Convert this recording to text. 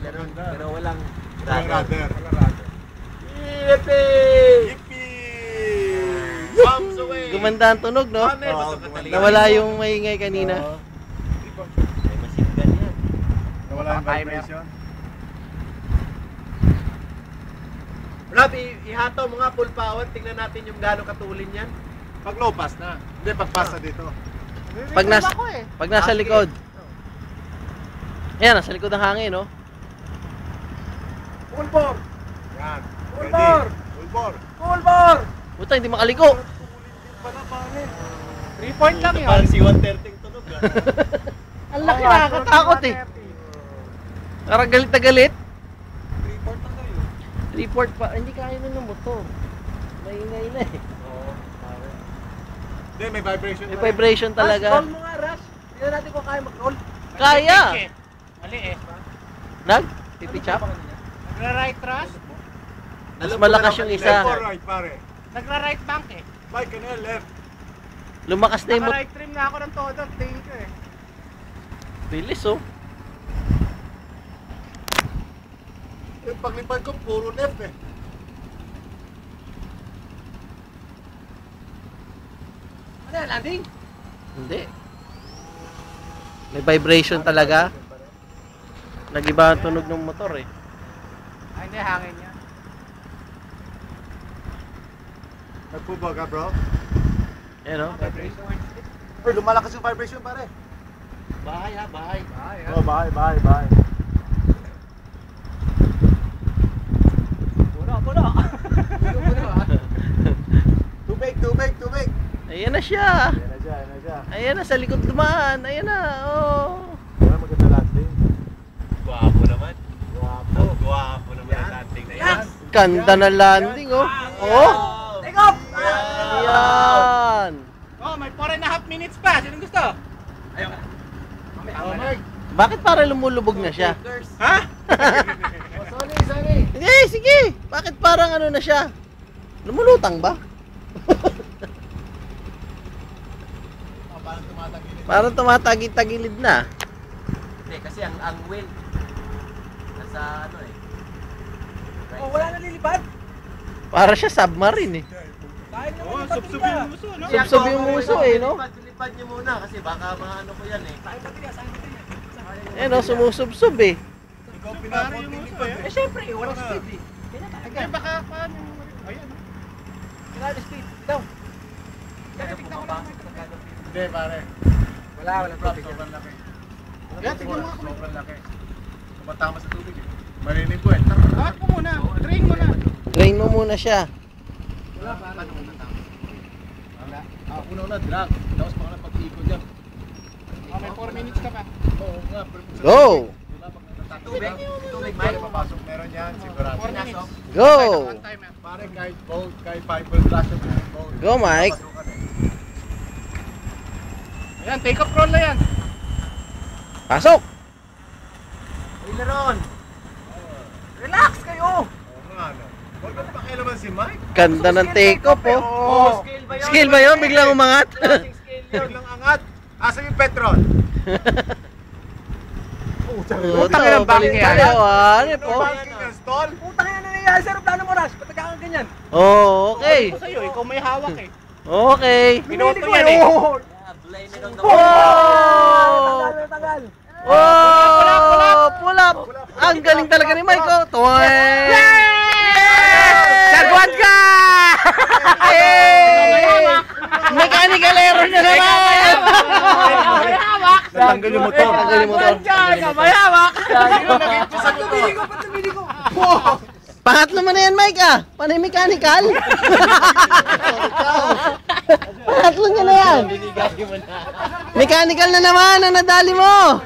ganun. Pero walang rudder. Yippee! Yippee! Bombs away! Gumanda ang tunog, no? Nawala yung maingay kanina. May machine gun yan. Nawala yung vibration. Rob, ihato mga full power. Tingnan natin yung gano'ng katulin yan. Pag low pass na. Hindi, pag pass na dito. Pag nasa likod. Ayan, nasa likod ng hangin, no? Full bore! Yan. Full Ready. bore! Full bore. Full bore! Puta, hindi makaliko. 3 point lang yun. Parang si 130 tunog ah. Ang laki, nakakatakot eh. Parang galit na galit. 3 port lang kayo. 3-port pa. Hindi kaya na ng motor. Maingay na eh. Oo. Hindi, may vibration. May vibration talaga. Roll mo nga, Rush. Tingnan natin kung kaya mag-roll. Kaya! Mali eh. Nag-pipichap? Nagra-right rush? Mas malakas yung isa. Left or right, pare? Nagra-right bank eh. Bike ka na, left. Lumakas na yung motor. Naka-right trim na ako ng todo. Tingin ko eh. Bilis oh. Yung paglipad ko, puro left eh. Ano yan, landing? Hindi. May vibration talaga. Nag-iba ang tunog ng motor eh. Ay, hindi, hangin niya. Nagpubog ka, bro? Ayan oh. Uy, lumalakas yung vibration, pare. Bahay ha, bahay. Bahay ha. Oh, bye. Puno. Puno ha. Tubig. Ayan na siya. Ayan na siya. Ayan na, sa likod dumaan. Ayan na, oh. Wala maganda landing. Guwapo naman. Guwapo naman ang landing na yan. Ganda na landing oh. Oh. Take off! Ayan. Oh, may 4.5 minutes pa. Sinong gusto? Ayaw ka. Oh, Mike. Bakit para lumulubog na siya? Ha? Sorry. Sige, sige. Bakit parang ano na siya? Lumulutang ba? Parang tumatagilid. Parang tumatagid-tagilid na. Hindi, kasi ang wind nasa ano eh. Oh, wala na lilipad? Para siya submarine eh. Sayang naman Oh, yung subsub patilya. yung uso, no? Subsub yung uso eh, no? Lipad nyo muna kasi baka maano ko yan eh. Sayang patilya. Ayan oh, sumusubsub eh. Ikaw pinapunting lipad eh. Eh syempre, walang speed eh. Kaya talaga. Eh, baka paano? Ayan. Kailangan speed. Ikaw. Kaya tignan ko lang. Hindi, pare. Walang Drop, tubig. sobrang laki. Kaya tignan mo ako. Sobrang laki. Tumatama sa tubig eh. Marinig ko eh. Bakit mo muna? Train mo na. Train mo muna siya. Wala pa. Paano mo natama? Wala. Una, drag. Tapos mga napag-iikot dyan. May 4 minutes ka pa. Oo nga. Go! Diba, pag natatakot Tubig. ka, Tubig, pare, Mike. papasok meron yan, sigurado. 4 minutes. Go! One timer. Pare, kahit boat, kahit fiber flash of boat. Go, Mike. Papasukan eh. Ayan, take off roll na yan. Pasok! Aileron. Relax kayo. Oo nga, no. Huwag kang pakialaman si Mike. Ganda ng take-off oh. Oh, skill ba yun? Skill ba yun? Biglang umangat? Klaseng skill yun. Biglang angat. Asa yung Petron? Puta, ng bangke yan. Ano po? Banking ng stall? Putang ina nangyayari sa aeroplano mo, Ras. Ba't nagkakang ganyan? Oh, okay. Ito sa'yo, ikaw may hawak eh. Okay. Pinoto yan eh. Wow! Tagal. Oh! Pull up! Ang galing talaga ni Mike oh. Toy! Sagwan ka! Hey! Mechanical error na naman! May hawak! Natanggal yung motor. Natanggal yung motor. May hawak! Pangatlo mo na yan, Mike ah! Panay mechanical! Pangatlo niya na yan! Mechanical na naman ang nadali mo!